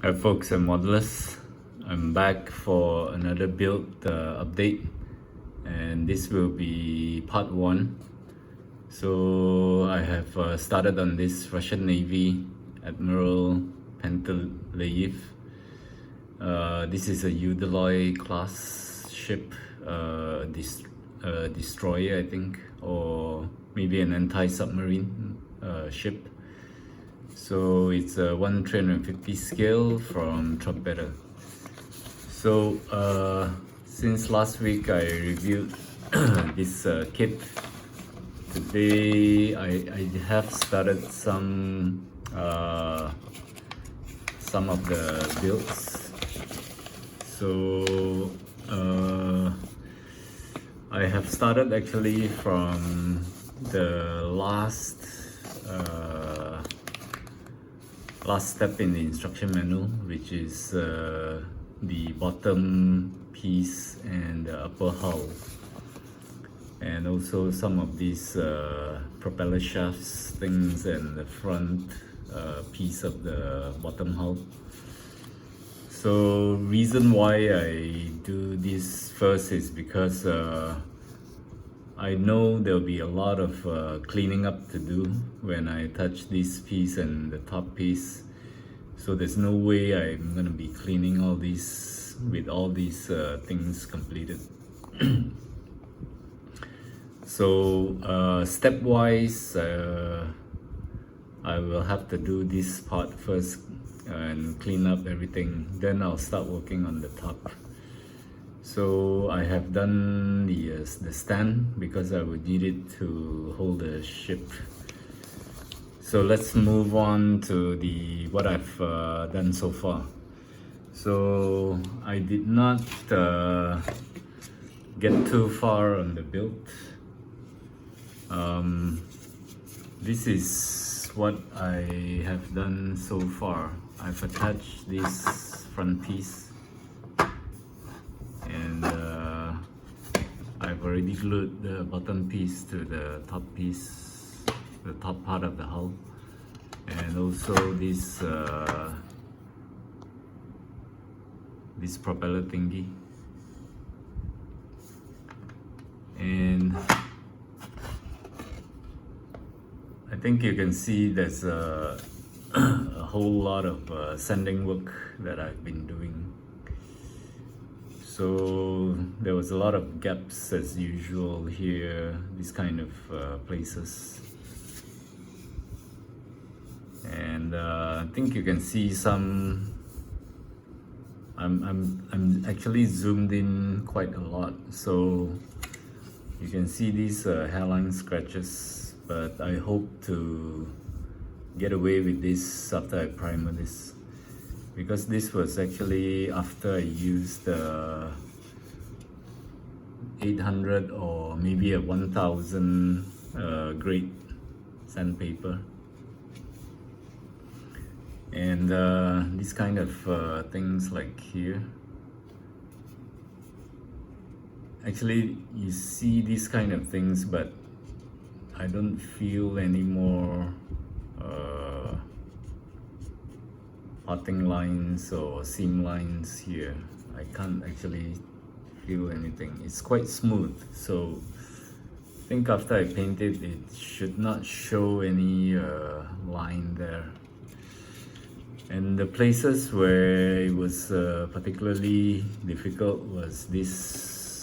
Hi folks, I'm Modelers. I'm back for another build update, and this will be part 1. So I have started on this Russian Navy Admiral Panteleyev. This is a Udaloy class ship, destroyer I think, or maybe an anti-submarine ship. So it's a 1/350 scale from Trumpeta. So since last week I reviewed this kit. Today I have started some of the builds. So I have started actually from the last step in the instruction manual, which is the bottom piece and the upper hull, and also some of these propeller shafts things and the front piece of the bottom hull. So reason why I do this first is because I know there'll be a lot of cleaning up to do when I touch this piece and the top piece. So there's no way I'm gonna be cleaning all these with all these things completed. So stepwise, I will have to do this part first and clean up everything. Then I'll start working on the top. So I have done the stand because I would need it to hold the ship. So let's move on to what I've done so far. So I did not get too far on the build. This is what I have done so far. I've attached this front piece, and I've already glued the bottom piece to the top piece, the top part of the hull, and also this propeller thingy. And I think you can see there's a whole lot of sanding work that I've been doing. So there was a lot of gaps as usual here, these kind of places. And I think you can see some. I'm actually zoomed in quite a lot, so you can see these hairline scratches. But I hope to get away with this after I primer this, because this was actually after I used 800 or maybe a 1000 grade sandpaper. And these kind of things like here, actually you see these kind of things, but I don't feel any more parting lines or seam lines here. I can't actually feel anything. It's quite smooth, so I think after I paint it, it should not show any line there. And the places where it was particularly difficult was this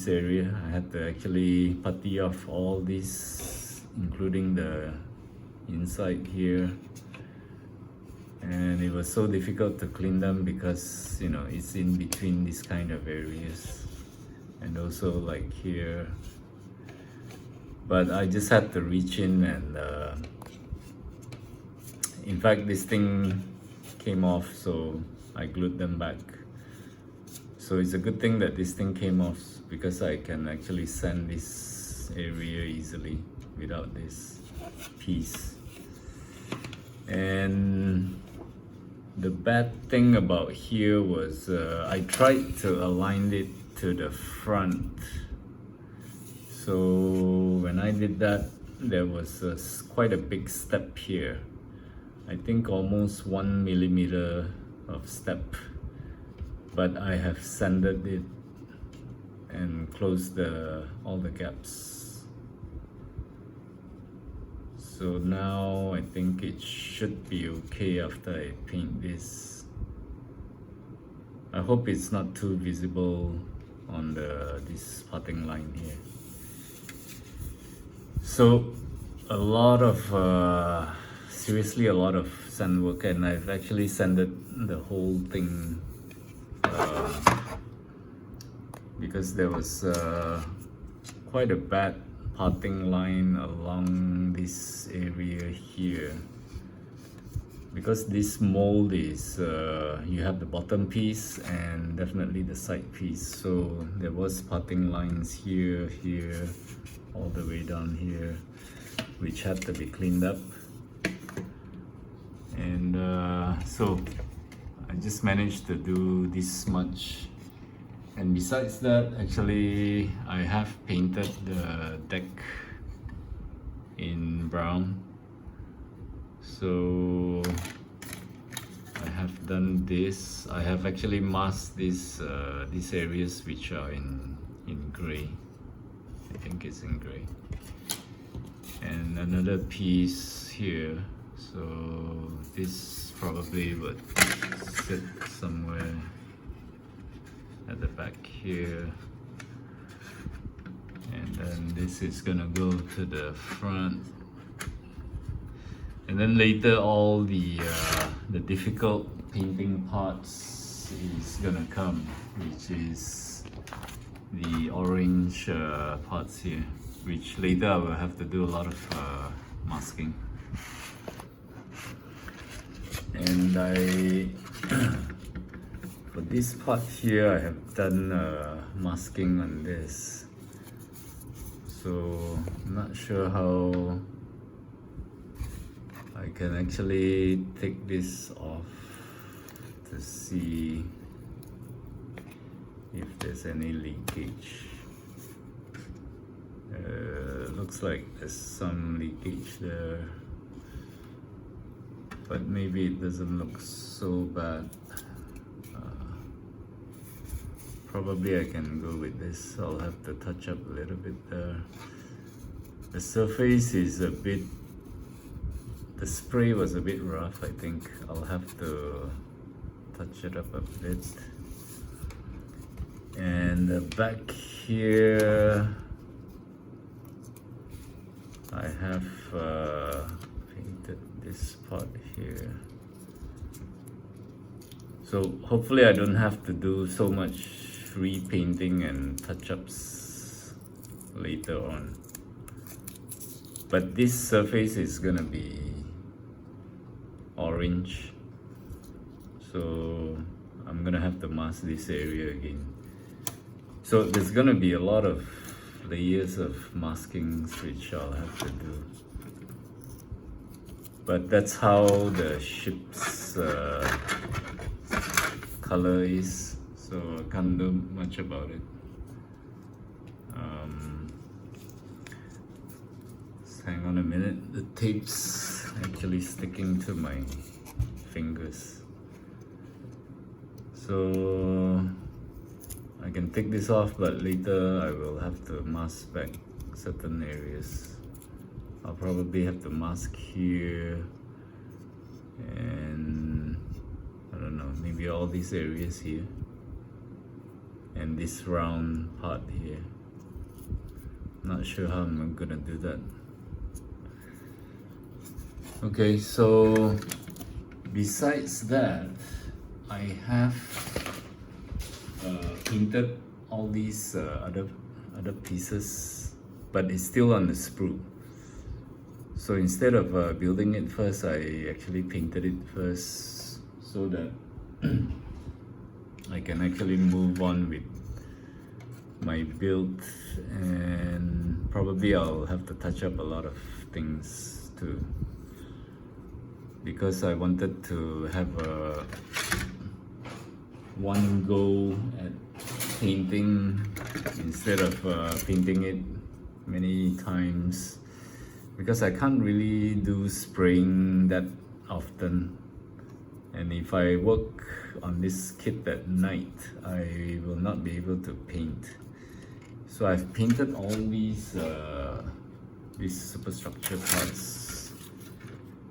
area. I had to actually putty off all this, including the inside here, and it was so difficult to clean them because, you know, it's in between these kind of areas, and also like here. But I just had to reach in and in fact this thing came off, so I glued them back. So it's a good thing that this thing came off, because I can actually sand this area easily without this piece. And the bad thing about here was I tried to align it to the front. So when I did that, there was quite a big step here I think almost 1 millimeter of step, but I have sanded it and closed all the gaps. So now I think it should be okay after I paint this. I hope it's not too visible on this parting line here. So a lot of seriously a lot of sand work, and I've actually sanded the whole thing because there was quite a bad parting line along this area here. Because this mold is, you have the bottom piece and definitely the side piece. So there was parting lines here, here, all the way down here, which had to be cleaned up. And so I just managed to do this much. And besides that, actually, I have painted the deck in brown. So I have done this. I have actually masked these areas which are in gray. I think it's in gray. And another piece here. So this probably would sit somewhere at the back here. And then this is gonna go to the front. And then later all the difficult painting parts is gonna come, which is the orange parts here, which later I will have to do a lot of masking. And for this part here, I have done masking on this. So I'm not sure how I can actually take this off to see if there's any leakage. Looks like there's some leakage there, but maybe it doesn't look so bad. Probably I can go with this. I'll have to touch up a little bit there. The surface is a bit, the spray was a bit rough. I think I'll have to touch it up a bit. And the back here, I have painted this part here. So hopefully I don't have to do so much repainting and touch-ups later on. But this surface is gonna be orange, so I'm gonna have to mask this area again. So there's gonna be a lot of layers of maskings which I'll have to do. But that's how the ship's color is, so I can't do much about it. Hang on a minute, the tape's actually sticking to my fingers. So I can take this off, but later I will have to mask back certain areas. I'll probably have to mask here and I don't know, maybe all these areas here and this round part here. Not sure how I'm gonna do that. Okay, so besides that, I have painted all these other pieces, but it's still on the sprue. So instead of building it first, I actually painted it first so that I can actually move on with my build, and probably I'll have to touch up a lot of things too, because I wanted to have a one go at painting instead of painting it many times, because I can't really do spraying that often, and if I work on this kit at night, I will not be able to paint. So I've painted all these superstructure parts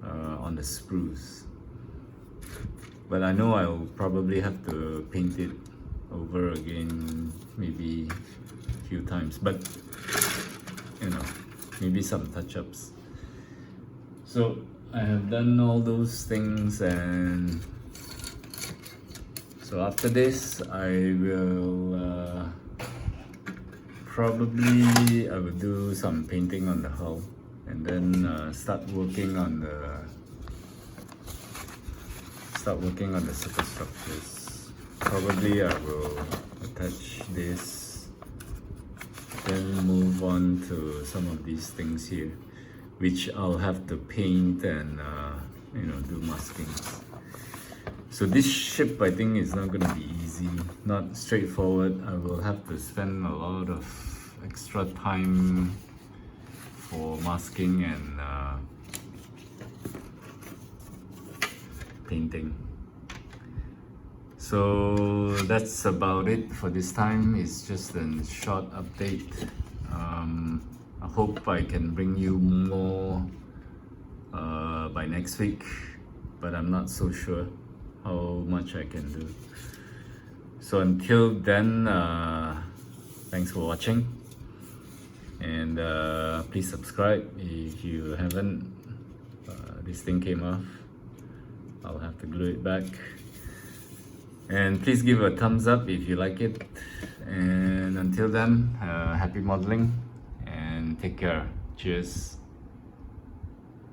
on the sprues, but I know I'll probably have to paint it over again, maybe a few times, but you know, maybe some touch-ups. So I have done all those things, and so after this I will probably I will do some painting on the hull, and then start working on the superstructures. Probably I will attach this, then move on to some of these things here, which I'll have to paint and do maskings. So this ship, I think, is not going to be easy, not straightforward. I will have to spend a lot of extra time for masking and painting. So that's about it for this time. It's just a short update. I hope I can bring you more by next week, but I'm not so sure how much I can do. So until then, thanks for watching, and please subscribe if you haven't. This thing came off, I'll have to glue it back. And please give a thumbs up if you like it. And until then, happy modeling and take care. Cheers.